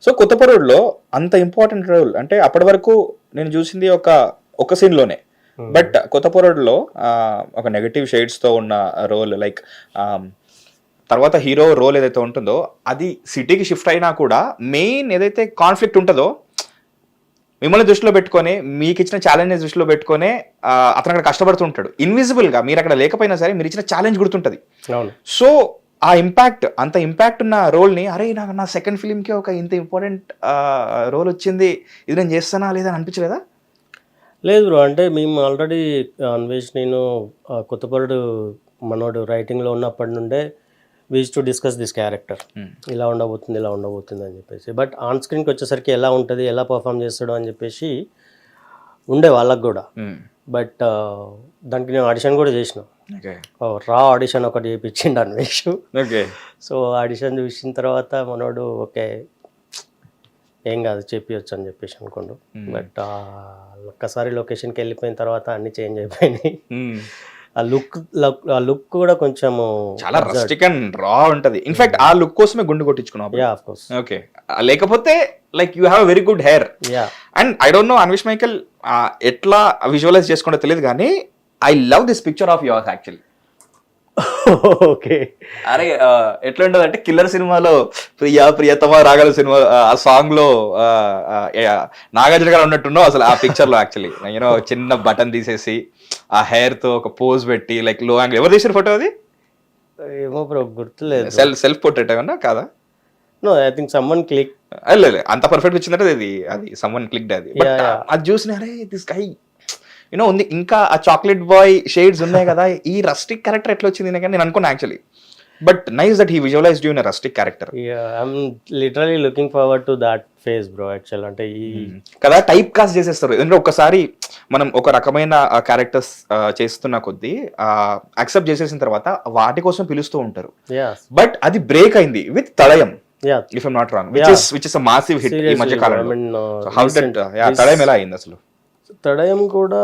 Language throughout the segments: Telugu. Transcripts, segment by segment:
సో కొత్తపరుడులో అంత ఇంపార్టెంట్ రోల్ అంటే అప్పటి వరకు నేను చూసింది ఒక సీన్లోనే, బట్ కొత్తపరుడులో ఒక నెగటివ్ షేడ్స్తో ఉన్న రోల్, లైక్ తర్వాత హీరో రోల్ ఏదైతే ఉంటుందో అది సిటీకి షిఫ్ట్ అయినా కూడా మెయిన్ ఏదైతే కాన్ఫ్లిక్ట్ ఉంటుందో మిమ్మల్ని దృష్టిలో పెట్టుకొని, మీకు ఇచ్చిన ఛాలెంజ్ దృష్టిలో పెట్టుకొని అతను అక్కడ కష్టపడుతుంటాడు ఇన్విజిబుల్గా. మీరు అక్కడ లేకపోయినా సరే మీరు ఇచ్చిన ఛాలెంజ్ గుర్తుంటుంది. సో ఆ ఇంపాక్ట్, అంత ఇంపాక్ట్ ఉన్న రోల్ని అరే నాకు నా సెకండ్ ఫిలింకి ఒక ఇంత ఇంపార్టెంట్ రోల్ వచ్చింది, ఇది నేను చేస్తానా లేదా అని అనిపించలేదా? లేదు బ్రో, అంటే మేము ఆల్రెడీ అన్వేష్ నేను కొత్తపరుడు మనోడు రైటింగ్లో ఉన్నప్పటి నుండే వీజ్ టు డిస్కస్ దిస్ క్యారెక్టర్, ఇలా ఉండబోతుంది అని చెప్పేసి. బట్ ఆన్ స్క్రీన్కి వచ్చేసరికి ఎలా ఉంటుంది, ఎలా పర్ఫామ్ చేస్తాడు అని చెప్పేసి ఉండే వాళ్ళకు కూడా. బట్ దానికి నేను ఆడిషన్ కూడా చేసిన, రా ఆడిషన్ ఒకటి చేయించిండు అన్వేష్. సో ఆడిషన్ చూసిన తర్వాత మనోడు ఓకే ఏం కాదు చెప్పవచ్చు అని చెప్పేసి అనుకోండు. బట్ ఒక్కసారి లొకేషన్కి వెళ్ళిపోయిన తర్వాత అన్ని చేంజ్ అయిపోయినాయి. ఆ లుక్ కూడా కొంచెం చాలా రస్టిక్ అండ్ రా ఉంటది. ఇన్ఫాక్ట్ ఆ లుక్ కోసమే గుండు కొట్టించుకున్నాం. Yeah of course. ఓకే, లేకపోతే like you have very good hair. And I don't know Anvesh Michael ఎట్లా విజువలైజ్ చేసుకుంటో తెలియదు కానీ I love this picture of yours actually. Okay, అరే ఎట్లా ఉంటుంది అంటే కిల్లర్ సినిమాలో ప్రియతమ రాగల సినిమా ఆ సాంగ్ లో నాగార్జున గారు ఉన్నట్టున్నావు అసలు ఆ పిక్చర్ లో. యాక్చువల్లీ యూనో చిన్న బటన్ తీసేసి ఆ హెయిర్ తో ఒక పోజ్ పెట్టి లైక్ లో యాంగిల్. ఎవరు తీసిన ఫోటో అది? ఏమో బ్రో గుర్తులేదు. సెల్ఫ్ పోర్ట్రేట్ ఏమన్నా కాదా? No, I think someone click. లేదు అంత పర్ఫెక్ట్ వచ్చిందంటే అది సమ్మన్ క్లిక్డ్ అది. అది చూసిన అరే దిస్ గై యూనో ఉంది. ఇంకా ఆ చాక్లెట్ బాయ్ షేడ్స్ ఉన్నాయి కదా, ఈ రస్టిక్ క్యారెక్టర్ ఎట్లా వచ్చింది నేను అనుకున్నా actually. But nice that he visualised you in a rustic character. I'm literally looking forward to that phase bro actual. అంటే ఈ కదా టైప్ కాస్ట్ చేసేస్తారు. ఎందుకంటే ఒకసారి మనం ఒక రకమైన క్యారెక్టర్స్ చేస్తున్న కొద్దీ యాక్సెప్ట్ చేసేసిన తర్వాత వాటి కోసం పిలుస్తూ ఉంటారు. బట్ అది బ్రేక్ అయింది with Thadayam, if I'm not wrong, which is a massive hit ఈ మధ్య కాలంలో. హౌ దట్ తడయం ఎలా అయింది అసలు? తడయం కూడా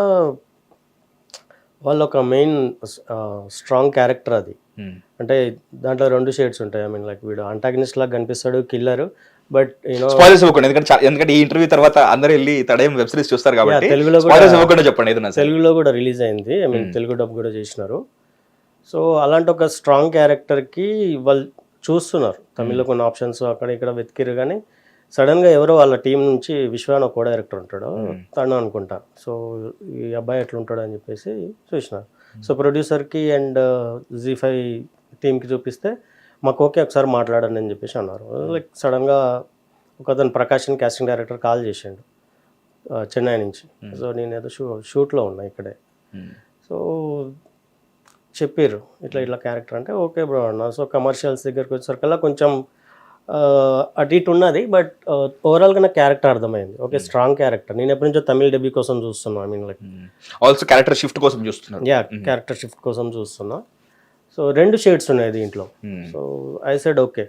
వాళ్ళు ఒక మెయిన్ స్ట్రాంగ్ క్యారెక్టర్ అది. అంటే దాంట్లో 2 షేడ్స్ ఉంటాయి. ఐ మీన్ లైక్ వీడు అంటాగనిస్ట్ లాగా కనిపిస్తాడు, కిల్లర్. బట్ స్పాయిలర్స్ ఇవ్వకండి, ఎందుకంటే ఈ ఇంటర్వ్యూ తర్వాత అందరూ వెళ్ళి తడయం వెబ్ సిరీస్ చూస్తారు కాబట్టి తెలుగులో కూడా చెప్పండి. తెలుగులో కూడా రిలీజ్ అయింది, ఐ మీన్ తెలుగు డబ్ కూడా చేసినారు. సో అలాంటి ఒక స్ట్రాంగ్ క్యారెక్టర్కి వాళ్ళు చూస్తున్నారు. తమిళ్లో కొన్ని ఆప్షన్స్ అక్కడ ఇక్కడ వెతికిరు కానీ సడన్గా ఎవరో వాళ్ళ టీం నుంచి విశ్వాన్ ఒక డైరెక్టర్ ఉంటాడు, తను అనుకుంటా. సో ఈ అబ్బాయి ఎట్లుంటాడు అని చెప్పేసి చూసినారు. సో ప్రొడ్యూసర్కి అండ్ జీ5 టీంకి చూపిస్తే మాకు ఓకే ఒకసారి మాట్లాడండి అని చెప్పేసి అన్నారు. లైక్ సడన్గా ఒక అతను ప్రకాశన్ క్యాస్టింగ్ డైరెక్టర్ కాల్ చేసిండు చెన్నై నుంచి. సో నేను ఏదో షూట్లో ఉన్నా ఇక్కడే. సో చెప్పారు ఇట్లా క్యారెక్టర్ అంటే ఓకే బ్రో అన్న. సో కమర్షియల్స్ దగ్గరికి వచ్చేసరికల్లా కొంచెం అటు ఇటు ఉన్నది, బట్ ఓవరాల్గా నాకు క్యారెక్టర్ అర్థమైంది. Okay strong character. నేను ఎప్పటి నుంచో తమిళ డెబ్యూ కోసం చూస్తున్నా. I mean like also character shift కోసం చూస్తున్నాను. క్యారెక్టర్ షిఫ్ట్ కోసం చూస్తున్నా. సో 2 షేడ్స్ ఉన్నాయి దీంట్లో. So I said okay.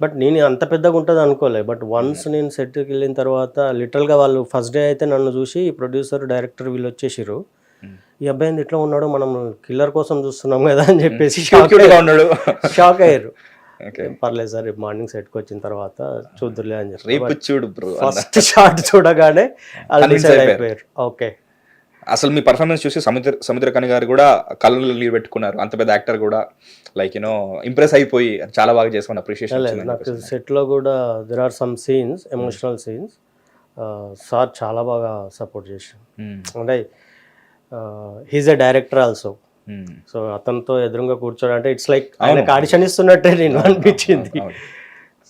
But నేను అంత పెద్దగా ఉంటుంది అనుకోలే. బట్ వన్స్ నేను సెట్కి వెళ్ళిన తర్వాత లిటరల్గా వాళ్ళు ఫస్ట్ డే అయితే నన్ను చూసి ప్రొడ్యూసర్ డైరెక్టర్ వీళ్ళు వచ్చేసారు, ఈ అబ్బాయి ఇట్లా ఉన్నాడు, మనం కిల్లర్ కోసం చూస్తున్నాం కదా అని చెప్పేసి షాక్ అయ్యారు. పర్లేదు సార్ రేపు మార్నింగ్ సెట్కి వచ్చిన తర్వాత చూద్దులే అని చెప్పి ఫస్ట్ షాట్ చూడగానే అయిపోయారు. ఓకే, అసలు మీ పర్ఫార్మెన్స్ చూసి సముద్రకని గారు కూడా కళ్ళు నీళ్ళు పెట్టుకున్నారు. అంత పెద్ద యాక్టర్ కూడా లైక్ యూనో ఇంప్రెస్ అయిపోయి చాలా బాగా చేసుకుని అప్రిషియేషన్. నాకు సెట్లో కూడా there are some scenes, emotional scenes. Sir చాలా బాగా సపోర్ట్ చేశారు. అంటే he's a director also. So అతనితో ఎదురుగా కూర్చోడం అంటే ఇట్స్ లైక్ ఆయనకు ఆడిషన్ ఇస్తున్నట్టే నేను అనిపించింది.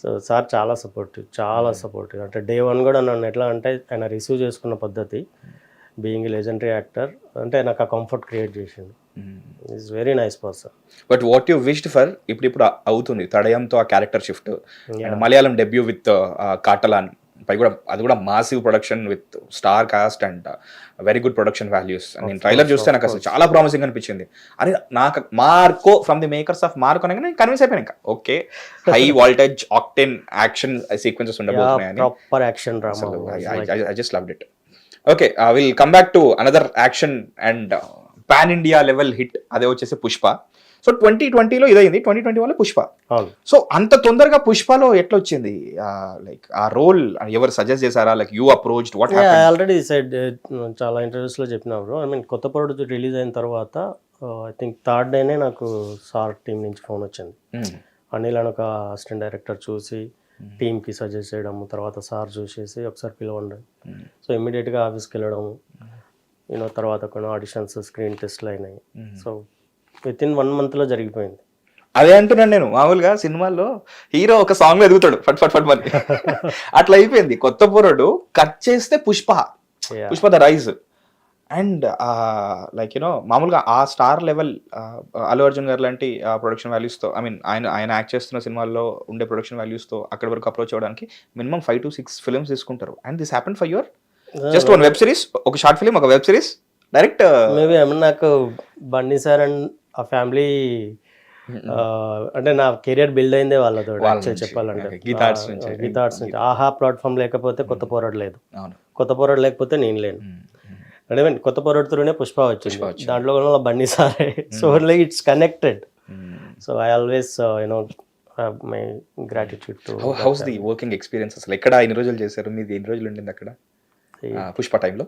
సో సార్ చాలా సపోర్టివ్. అంటే డే 1 కూడా నన్ను ఎట్లా అంటే ఆయన రిసీవ్ చేసుకున్న పద్ధతి, బీయింగ్ లెజెండరీ యాక్టర్, అంటే నాకు ఆ కంఫర్ట్ క్రియేట్ చేసింది. Is very nice person. But what you wished for ఇప్పుడు అవుతుంది తడయంతో ఆ character shift. Malayalam debut with Kattalan, పై కూడా అది కూడా massive production with star cast and very good production values. నేను ట్రైలర్ చూస్తే నాకు అసలు చాలా ప్రామిసింగ్ అనిపించింది. అరే నాకు Marco from the makers of Marco అనగానే నేను కన్విన్స్ అయిపోయాను. ఇంకా okay high voltage octane action sequences ఉండబోతున్నాయని. Proper action drama. I just loved it. Okay, we'll come back to another action and pan India level hit. అదే వచ్చేసి పుష్ప. సో 2020లో ఇదైంది, 2021లో పుష్ప. అవును. సో అంత తొందరగా పుష్పలో ఎట్లా వచ్చింది లైక్ ఆ రోల్? ఎవరు సజెస్ట్ చేశారా, like you approached, what happened? Already side చాలా ఇంటర్వ్యూస్లో చెప్పినారు. ఐ మీన్ కొత్త పొరడు రిలీజ్ అయిన తర్వాత ఐ థింక్ థర్డ్ డేనే నాకు సార్ టీం నుంచి ఫోన్ వచ్చింది. అనిల్ అని ఒక అసిస్టెంట్ డైరెక్టర్ చూసి టీమ్కి సజెస్ట్ చేయడము, తర్వాత సార్ చూసేసి ఒకసారి పిలవండి. సో ఇమ్మీడియట్గా ఆఫీస్కి వెళ్ళడము, తర్వాత కొన్ని ఆడిషన్స్, స్క్రీన్ టెస్ట్లు అయినాయి. సో విత్ ఇన్ 1 monthలో జరిగిపోయింది. అదే అంటున్నాను నేను. మామూలుగా సినిమాల్లో హీరో ఒక సాంగ్ లో ఎదుగుతాడు ఫట్ ఫట్ ఫట్ అని, అట్లా అయిపోయింది. కొత్త పొరడు కట్ చేస్తే Pushpa the rise. And like మామూలుగా ఆ స్టార్ లెవెల్ అల్లు అర్జున్ గారు లాంటి ప్రొడక్షన్ వాల్యూస్తో, ఐ మీన్ ఆయన యాక్ట్ చేస్తున్న సినిమాల్లో ఉండే ప్రొడక్షన్ వాల్యూస్తో అక్కడి వరకు అప్రోచ్ అవ్వడానికి మినిమం 5 to 6 ఫిల్మ్స్ తీసుకుంటారు. And this happen for your just 1 web series, ఒక షార్ట్ ఫిల్మ్, ఒక వెబ్ సిరీస్ డైరెక్ట్. మేబీ నాకు బన్నీ సార్ అండ్ ఆ ఫ్యామిలీ అంటే నా కెరియర్ బిల్డ్ అయిందే వాళ్ళతో చెప్పాలంటే. గీతా ఆర్ట్స్ నుంచి ఆహా ప్లాట్ఫామ్ లేకపోతే కొత్త పోరాడు లేదు, కొత్త పోరాడు లేకపోతే నేను లేను. అంటే కొత్త పోరాడుతూనే పుష్ప వచ్చింది, దాంట్లో కూడా బన్నీ సారే. So like it's connected. So I always have my gratitude to. House the working experience అసలు? ఎక్కడ ఎన్ని రోజులు చేశారు, మీది ఎన్ని రోజులు ఉండింది అక్కడ పుష్ప టైంలో?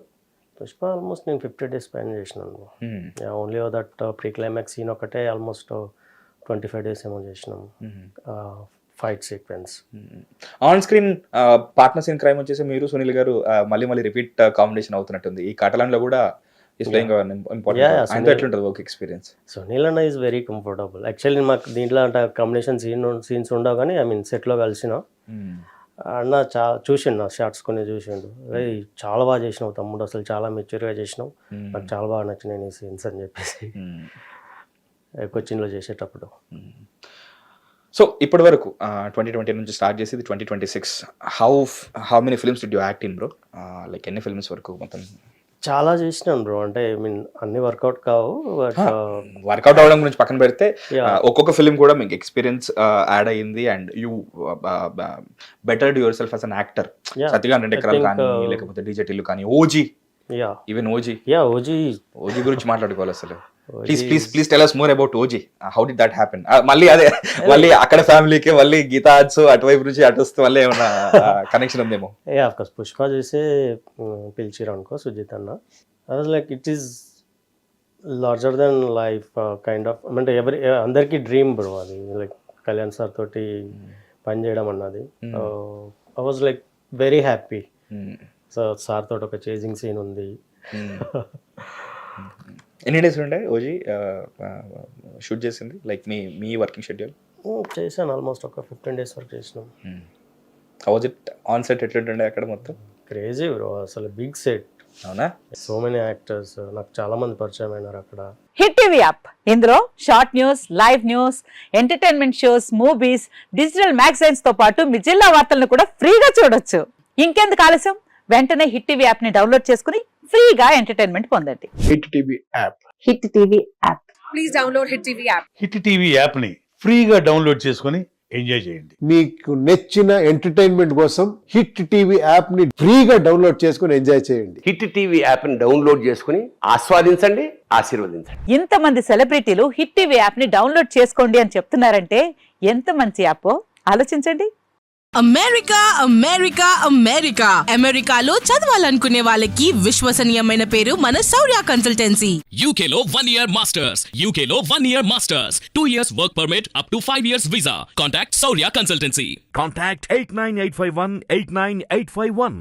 పుష్ప ఆల్మోస్ట్ నేను 50 days పైన చేసినాను. Only that pre climax scene ఒకటే ఆల్మోస్ట్ 25 days ఏమో చేసినాము. Fight sequence, on screen partners in crime వచ్చేసి మీరు సునీల్ గారు మళ్ళీ రిపీట్ కాంబినేషన్ అవుతున్నట్టుంది. ఈ కటలాన్ లో కూడా ఈస్ ప్లేయింగ్ ఇంపార్టెంట్. ఆయనతో ఎట్లుంటుంది వర్క్ ఎక్స్పీరియన్స్? సునీల్ అన్న ఈజ్ వెరీ కంఫర్టబుల్. యాక్చువల్లీ మాకు దీంట్లో అంటే కాంబినేషన్ సీన్స్ ఉండవు, కానీ ఐ మీన్ సెట్లో కలిసిన అన్న చూసిండు నా షార్ట్స్ కొన్ని చూసిండు. చాలా బాగా చేసినావు తమ్ముడు, అసలు చాలా మెచ్యూర్గా చేసినావు, నాకు చాలా బాగా నచ్చినాయి నీ సీన్స్ అని చెప్పేసి కొచ్చిన్లో చేసేటప్పుడు. సో ఇప్పటి వరకు 2020 నుంచి స్టార్ట్ చేసి 2026, how many films did you act in bro? Like ఎన్ని ఫిల్మ్స్ వరకు మొత్తం? చాలా చేసినాను బ్రో. అంటే ఐ మీన్ అన్ని వర్కౌట్ కావు, బట్ వర్కౌట్ అవడం గురించి పక్కన పెడితే ఒక్కొక్క ఫిల్మ్ కూడా మీకు ఎక్స్పీరియన్స్ యాడ్ అయ్యింది and you bettered yourself as an actor. సత్యగా 2 ఎకరాలు కానీ, లేకపోతే డీజే టిల్లు కానీ, ఓజీ, ఈవెన్ ఓజీ గురించి మాట్లాడుకోవాలి అసలు. Please tell us more about OG. How did that happen? మళ్ళీ అక్కడ ఫ్యామిలీకి మళ్ళీ గీతా ఆర్ట్స్ అటువైపు నుంచి అటు వస్తే మళ్ళీ ఏమన్నా కనెక్షన్ ఉందేమో? ఆఫ్కోర్స్ పుష్ప చూసే పిలిచిరు అనుకో సుజిత్ అన్న. I was like it is larger than life kind of. అంటే అందరికీ డ్రీమ్ బ్రో అది, లైక్ కళ్యాణ్ సార్ తోటి పనిచేయడం అన్నది. I was like very happy. So sir తోటి ఒక చేజింగ్ సీన్ ఉంది. ఎన్ని డేస్ ఉండే ఓజీ షూట్ చేసింది, లైక్ మీ వర్కింగ్ షెడ్యూల్? చేశాను ఆల్మోస్ట్ ఒక 15 days వరకు చేసినాం. How was it on set? ఎట్లుండే అక్కడ మొత్తం? క్రేజీ బ్రో, అసలు బిగ్ సెట్. అవునా? సో మెనీ యాక్టర్స్, నాకు చాలా మంది పరిచయం అయినారు అక్కడ. హిట్ టీవీ యాప్, ఇందులో short news, live news, entertainment shows, movies, digital magazines తో పాటు మీ జిల్లా వార్తలను కూడా ఫ్రీగా చూడొచ్చు. ఇంకెందుకు ఆలస్యం, వెంటనే హిట్ టీవీ యాప్ ని డౌన్లోడ్ చేసుకుని ఫ్రీగా ఎంటర్టైన్మెంట్ పొందండి. Hit TV app. Hit TV app. Please download hit TV app. Hit TV app ని ఫ్రీగా డౌన్లోడ్ చేసుకొని ఎంజాయ్ చేయండి. మీకు నచ్చిన ఎంటర్టైన్మెంట్ కోసం హిట్ టీవీ యాప్ ని ఫ్రీగా డౌన్లోడ్ చేసుకొని ఎంజాయ్ చేయండి. హిట్ టీవీ యాప్ ని డౌన్లోడ్ చేసుకుని ఆస్వాదించండి, ఆశీర్వదించండి. ఇంతమంది సెలబ్రిటీలు హిట్ టీవీ యాప్ ని డౌన్లోడ్ చేసుకోండి అని చెప్తున్నారంటే ఎంత మంచి యాప్ ఆలోచించండి. అమెరికా అమెరికా అమెరికా అమెరికాలో చదవాలనుకునే వాళ్ళకి విశ్వసనీయమైన పేరు మన శౌర్య కన్సల్టెన్సీ. UK లో 1 year masters, UK లో 1 year masters, 2 years work permit up to 5 years visa. Contact Saurya Consultancy. Contact 89851 89851.